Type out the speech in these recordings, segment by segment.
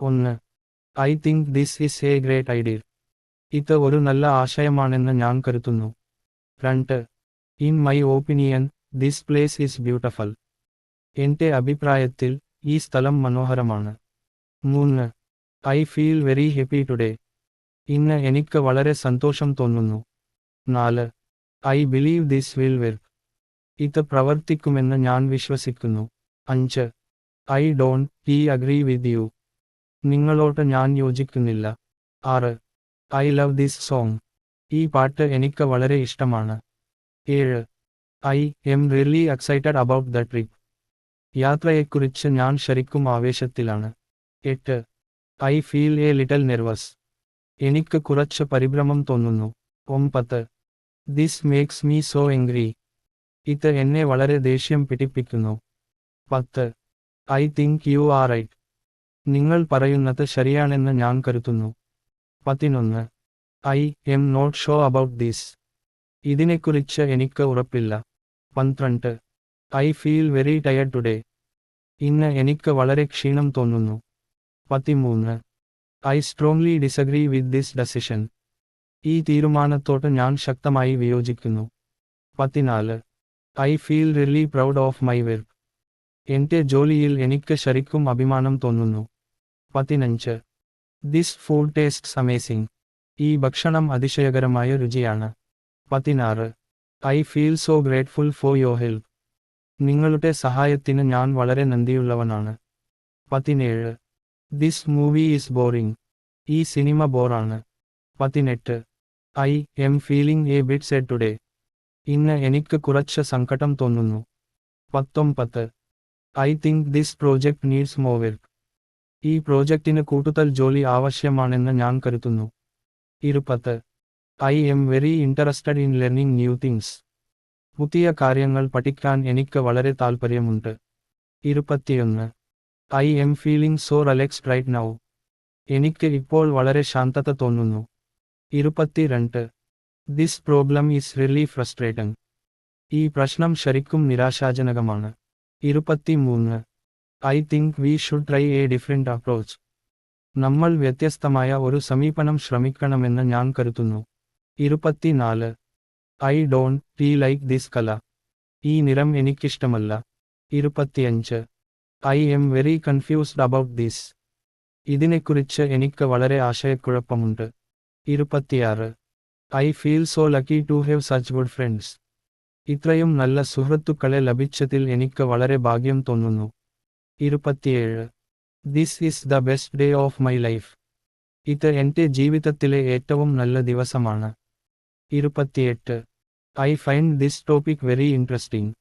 1. I think this is A great idea. ഇത് ഒരു നല്ല ആശയമാണെന്ന് ഞാൻ കരുതുന്നു. 2. In my opinion this place is beautiful. എൻ്റെ അഭിപ്രായത്തിൽ ഈ സ്ഥലം മനോഹരമാണ്. 3. I feel very happy today. ഇന്ന് എനിക്ക് വളരെ സന്തോഷം തോന്നുന്നു. 4. I believe this will work. ഇത് പ്രവർത്തിക്കുമെന്ന് ഞാൻ വിശ്വസിക്കുന്നു. 5. I don't agree with you. നിങ്ങളോട് ഞാൻ യോജിക്കുന്നില്ല. 6. I love this song. ഈ പാട്ട് എനിക്ക് വളരെ ഇഷ്ടമാണ്. 7. I am really excited about the trip. യാത്രയെക്കുറിച്ച് ഞാൻ ശരിക്കും ആവേശത്തിലാണ്. 8. I feel a little nervous. എനിക്ക് കുറച്ച് പരിഭ്രമം തോന്നുന്നു. 9. This makes me so angry. ഇത് എന്നെ വളരെ ദേഷ്യം പിടിപ്പിക്കുന്നു. 10. I think you are right. നിങ്ങൾ പറയുന്നത് ശരിയാണെന്ന് ഞാൻ കരുതുന്നു. 11. I am not sure about this. ഇതിനെക്കുറിച്ച് എനിക്ക് ഉറപ്പില്ല. 12. I feel very tired today. ഇന്ന് എനിക്ക് വളരെ ക്ഷീണം തോന്നുന്നു. 13. I strongly disagree with this decision. ഈ തീരുമാനത്തോട് ഞാൻ ശക്തമായി വിയോജിക്കുന്നു. 14. I feel really proud of my work. എൻ്റെ ജോലിയിൽ എനിക്ക് ശരിക്കും അഭിമാനം തോന്നുന്നു. 15. This food tastes amazing. ഈ ഭക്ഷണം അതിശയകരമായ രുചിയാണ്. 16. I feel so grateful for your help. നിങ്ങളുടെ സഹായത്തിന് ഞാൻ വളരെ നന്ദിയുള്ളവനാണ്. 17. This movie is boring. ഈ സിനിമ ബോറാണ്. 18. I am feeling a bit sad today. ഇന്ന് എനിക്ക് കുറച്ച് സങ്കടം തോന്നുന്നു. 19. I think this project needs more work. ഈ പ്രോജക്റ്റിന് കൂടുതൽ ജോലി ആവശ്യമാണെന്ന് ഞാൻ കരുതുന്നു. 20. I am very interested in learning new things. പുതിയ കാര്യങ്ങൾ പഠിക്കാൻ എനിക്ക് വളരെ താൽപ്പര്യമുണ്ട്. 21. I am feeling so relaxed right now. എനിക്ക് ഇപ്പോൾ വളരെ ശാന്തത തോന്നുന്നു. 22. This problem is really frustrating. ഈ പ്രശ്നം ശരിക്കും നിരാശാജനകമാണ്. 23. I think we should try a different approach. നമ്മൾ വ്യത്യസ്തമായ ഒരു സമീപനം ശ്രമിക്കണമെന്ന് ഞാൻ കരുതുന്നു. 24. ഐ ഡോണ്ട് ലൈക്ക് ദിസ് കല. ഈ നിറം എനിക്കിഷ്ടമല്ല. 25. I am very confused about this. ഇതിനെക്കുറിച്ച് എനിക്ക് വളരെ ആശയക്കുഴപ്പമുണ്ട്. 26. I feel so lucky to have such good friends. ഇത്രയും നല്ല സുഹൃത്തുക്കളെ ലഭിച്ചതിൽ എനിക്ക് വളരെ ഭാഗ്യം തോന്നുന്നു. 27. This is the best day of my life. ഇത് എൻ്റെ ജീവിതത്തിലെ ഏറ്റവും നല്ല ദിവസമാണ്. 28. I find this topic very interesting.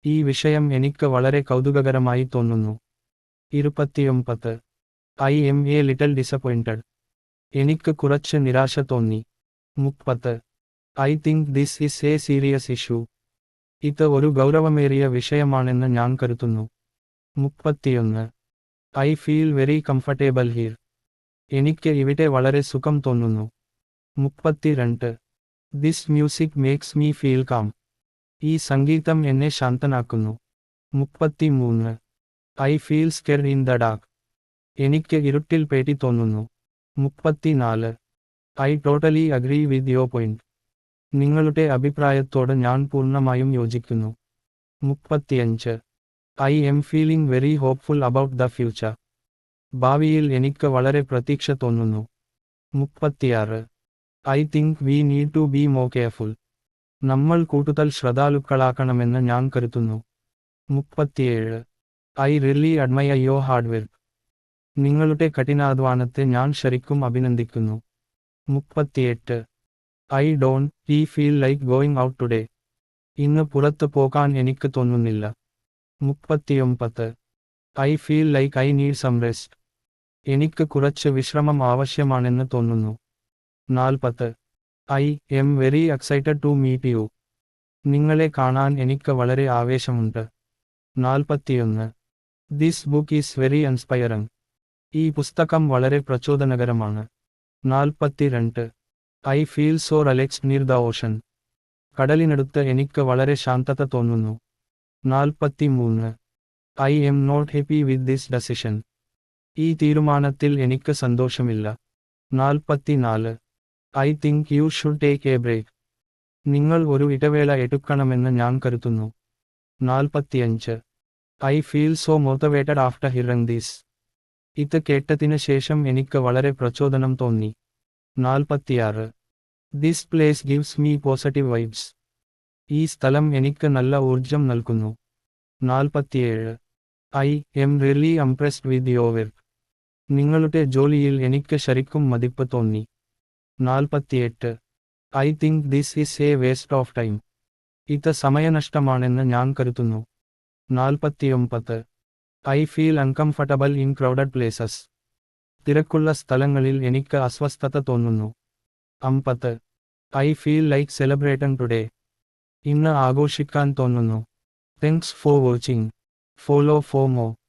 ഈ വിഷയം എനിക്ക് വളരെ കൗതുകകരമായി തോന്നുന്നു. 29. I am a little disappointed. എനിക്ക് കുറച്ച് നിരാശ തോന്നി. 30. I think this is A serious issue. ഇത് ഒരു ഗൗരവമേറിയ വിഷയമാണെന്ന് ഞാൻ കരുതുന്നു. 31. I feel very comfortable here. എനിക്ക് ഇവിടെ വളരെ സുഖം തോന്നുന്നു. 32. This music makes me feel calm. ഈ സംഗീതം എന്നെ ശാന്തനാക്കുന്നു. 33. I feel scared in the dark. എനിക്ക് ഇരുട്ടിൽ പേടി തോന്നുന്നു. 34. I totally agree with your point. നിങ്ങളുടെ അഭിപ്രായത്തോട് ഞാൻ പൂർണ്ണമായും യോജിക്കുന്നു. 35. I am feeling very hopeful about the future. ഭാവിയിൽ എനിക്ക് വളരെ പ്രതീക്ഷ തോന്നുന്നു. 36. I think we need to be more careful. നമ്മൾ കൂടുതൽ ശ്രദ്ധാലുക്കളാക്കണമെന്ന് ഞാൻ കരുതുന്നു. 37. I really admire your hard work. നിങ്ങളുടെ കഠിനാധ്വാനത്തെ ഞാൻ ശരിക്കും അഭിനന്ദിക്കുന്നു. 38. I don't feel like going out today. ഇന്ന് പുറത്ത് പോകാൻ എനിക്ക് തോന്നുന്നില്ല. 39. I feel like I need some rest. എനിക്ക് കുറച്ച് വിശ്രമം ആവശ്യമാണെന്ന് തോന്നുന്നു. 40. I am very excited to meet you. നിങ്ങളെ കാണാൻ എനിക്ക് വളരെ ആവേശമുണ്ട്. 41. This book is very inspiring. ഈ പുസ്തകം വളരെ പ്രചോദനകരമാണ്. 42. I feel so relaxed near the ocean. കടലിനടുത്ത് എനിക്ക് വളരെ ശാന്തത തോന്നുന്നു. 43. I am not happy with this decision. ഈ തീരുമാനത്തിൽ എനിക്ക് സന്തോഷമില്ല. 44. I think you should take a break. നിങ്ങൾ ഒരു ഇടവേള എടുക്കണമെന്ന് ഞാൻ കരുതുന്നു. 45. I feel so motivated after hearing this. ഇത് കേട്ടതിന് ശേഷം എനിക്ക് വളരെ പ്രചോദനം തോന്നി. 46. This place gives me positive vibes. ഈ സ്ഥലം എനിക്ക് നല്ല ഊർജം നൽകുന്നു. 47. I am really impressed with your work. നിങ്ങളുടെ ജോലിയിൽ എനിക്ക് ശരിക്കും മതിപ്പ് തോന്നി. 48. I think this is A waste of time. ഇത് സമയനഷ്ടമാണെന്ന് ഞാൻ കരുതുന്നു. 49. I feel uncomfortable in crowded places. തിരക്കുള്ള സ്ഥലങ്ങളിൽ എനിക്ക് അസ്വസ്ഥത തോന്നുന്നു. 50. I feel like celebrating today. ഇന്ന് ആഘോഷിക്കാൻ തോന്നുന്നു. Thanks for watching. Follow for more.